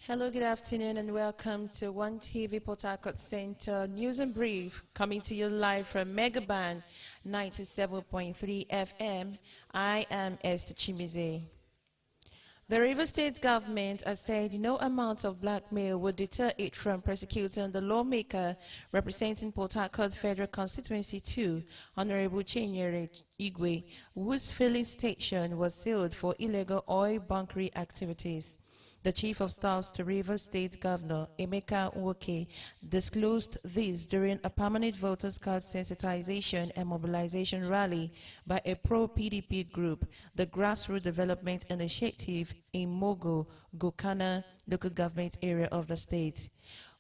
Hello, good afternoon, and welcome to 1TV Port Harcourt Center News and Brief, coming to you live from Megaband 97.3 FM. I am Esther Chimize. The Rivers State government has said no amount of blackmail would deter it from prosecuting the lawmaker representing Port Harcourt Federal Constituency 2, Honorable Chinyere Igwe, whose filling station was sealed for illegal oil bunkering activities. The Chief of Staff to Rivers State Governor, Emeka Nwoke, disclosed this during a permanent voters' card sensitization and mobilization rally by a pro-PDP group, the Grassroots Development Initiative in Mogo, Gokana local government area of the state.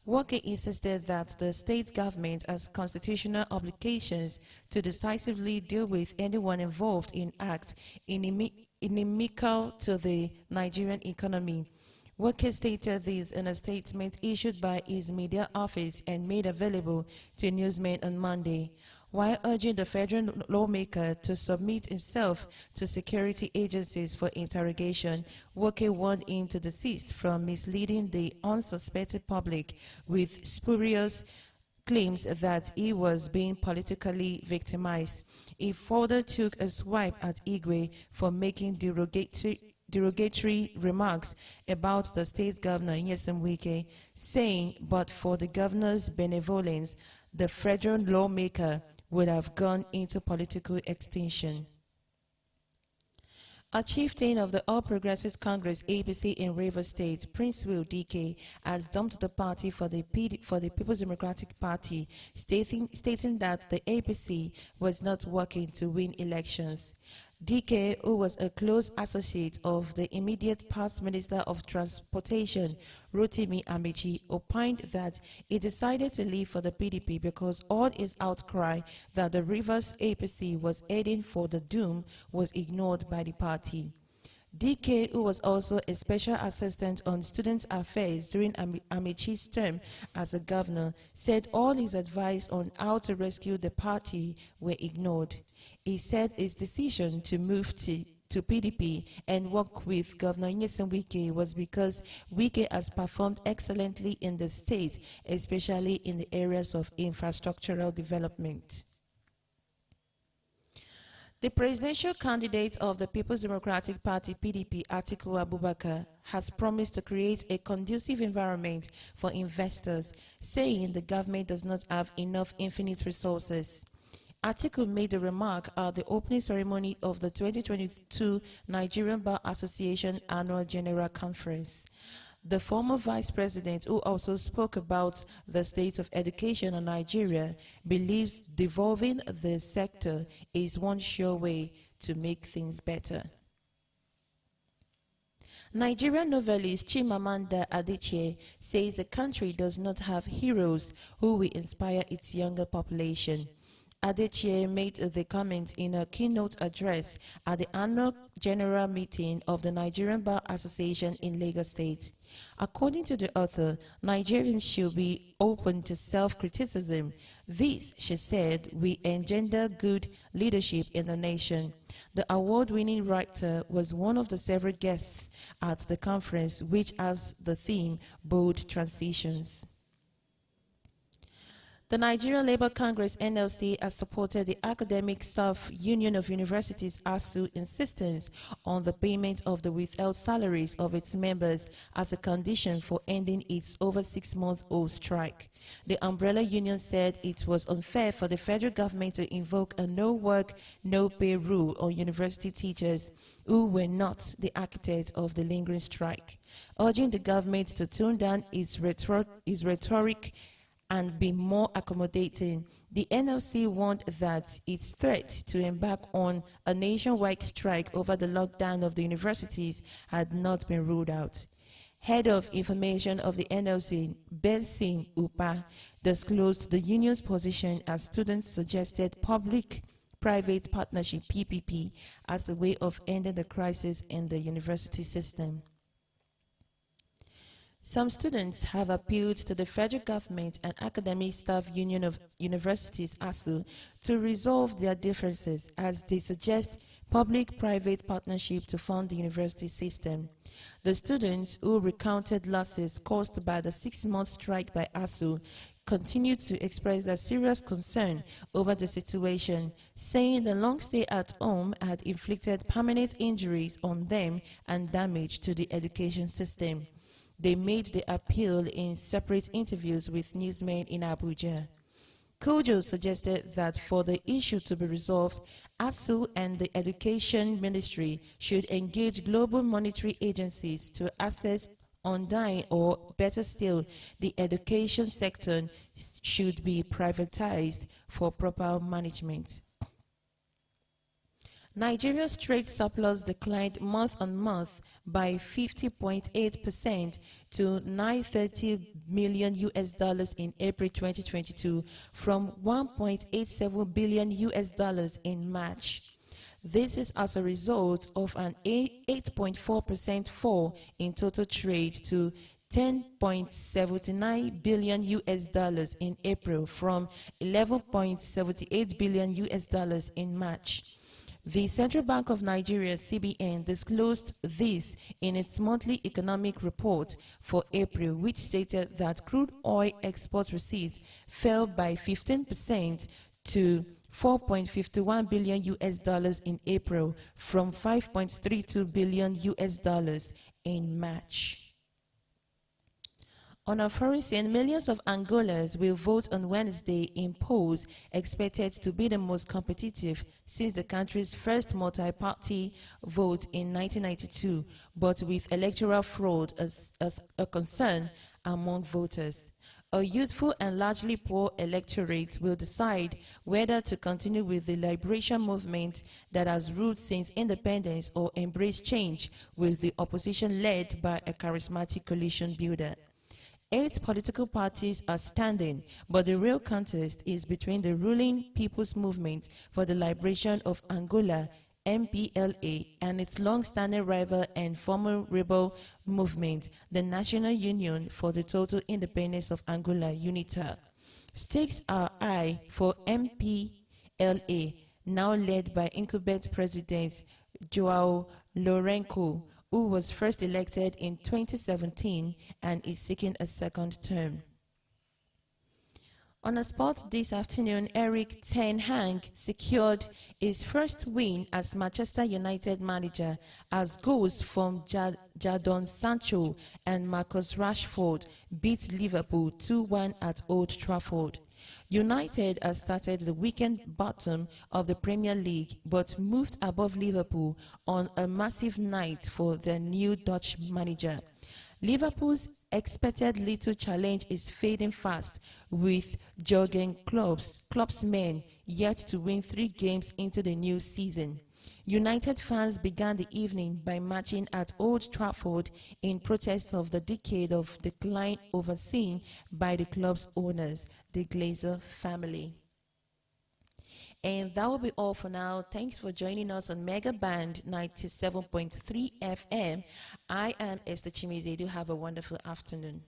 Nwoke insisted that the state government has constitutional obligations to decisively deal with anyone involved in acts inimical to the Nigerian economy. Nwoke stated this in a statement issued by his media office and made available to newsmen on Monday. While urging the federal lawmaker to submit himself to security agencies for interrogation, Nwoke warned him to desist from misleading the unsuspecting public with spurious claims that he was being politically victimized. He further took a swipe at Igwe for making derogatory remarks about the state governor Nyesom Wike, saying, but for the governor's benevolence, the federal lawmaker would have gone into political extinction. A chieftain of the All Progressives Congress APC in Rivers State, Prince Will Dike, has dumped the party for the People's Democratic Party, stating that the APC was not working to win elections. Dike, who was a close associate of the immediate past Minister of Transportation, Rotimi Amechi, opined that he decided to leave for the PDP because all his outcry that the Rivers APC was heading for the doom was ignored by the party. Dike, who was also a special assistant on student affairs during Amechi's term as a governor, said all his advice on how to rescue the party were ignored. He said his decision to move to PDP and work with Governor Nyesom Wike was because Wike has performed excellently in the state, especially in the areas of infrastructural development. The presidential candidate of the People's Democratic Party, PDP, Atiku Abubakar, has promised to create a conducive environment for investors, saying the government does not have enough infinite resources. Atiku made the remark at the opening ceremony of the 2022 Nigerian Bar Association Annual General Conference. The former vice president, who also spoke about the state of education in Nigeria, believes devolving the sector is one sure way to make things better. Nigerian novelist Chimamanda Adichie says the country does not have heroes who will inspire its younger population. Adichie made the comment in a keynote address at the annual general meeting of the Nigerian Bar Association in Lagos State. According to the author, Nigerians should be open to self-criticism. This, she said, will engender good leadership in the nation. The award-winning writer was one of the several guests at the conference, which has the theme Bold Transitions. The Nigerian Labour Congress (NLC) has supported the Academic Staff Union of Universities (ASU) insistence on the payment of the withheld salaries of its members as a condition for ending its over 6-month-old strike. The umbrella union said it was unfair for the federal government to invoke a no-work, no-pay rule on university teachers who were not the architects of the lingering strike, urging the government to tone down its rhetoric and be more accommodating. The NLC warned that its threat to embark on a nationwide strike over the lockdown of the universities had not been ruled out. Head of Information of the NLC, Benson Upa, disclosed the union's position as students suggested public-private partnership (PPP) as a way of ending the crisis in the university system. Some students have appealed to the federal government and Academic Staff Union of Universities (ASU) to resolve their differences as they suggest public-private partnership to fund the university system. The students who recounted losses caused by the 6-month strike by ASU continued to express their serious concern over the situation, saying the long stay at home had inflicted permanent injuries on them and damage to the education system. They made the appeal in separate interviews with newsmen in Abuja. Kojo suggested that for the issue to be resolved, ASU and the Education Ministry should engage global monetary agencies to assess undying, or better still, the education sector should be privatized for proper management. Nigeria's trade surplus declined month-on-month by 50.8% to 930 million US dollars in April 2022 from 1.87 billion US dollars in March. This is as a result of an 8.4% fall in total trade to 10.79 billion US dollars in April from 11.78 billion US dollars in March. The Central Bank of Nigeria, CBN, disclosed this in its monthly economic report for April, which stated that crude oil export receipts fell by 15% to 4.51 billion US dollars in April from 5.32 billion US dollars in March. On a foreign scene, millions of Angolans will vote on Wednesday in polls expected to be the most competitive since the country's first multi-party vote in 1992, but with electoral fraud as a concern among voters. A youthful and largely poor electorate will decide whether to continue with the liberation movement that has ruled since independence or embrace change with the opposition led by a charismatic coalition builder. 8 political parties are standing, but the real contest is between the ruling People's Movement for the Liberation of Angola, MPLA, and its long-standing rival and former rebel movement, the National Union for the Total Independence of Angola, UNITA. Stakes are high for MPLA, now led by incumbent President João Lourenço, who was first elected in 2017 and is seeking a second term. On a spot this afternoon, Erik ten Hag secured his first win as Manchester United manager as goals from Jadon Sancho and Marcus Rashford beat Liverpool 2-1 at Old Trafford. United has started the weekend bottom of the Premier League but moved above Liverpool on a massive night for their new Dutch manager. Liverpool's expected little challenge is fading fast, with Jurgen Klopp's men yet to win 3 games into the new season. United fans began the evening by marching at Old Trafford in protest of the decade of decline overseen by the club's owners, the Glazer family. And that will be all for now. Thanks for joining us on Mega Band 97.3 FM. I am Esther Chimize. Do have a wonderful afternoon.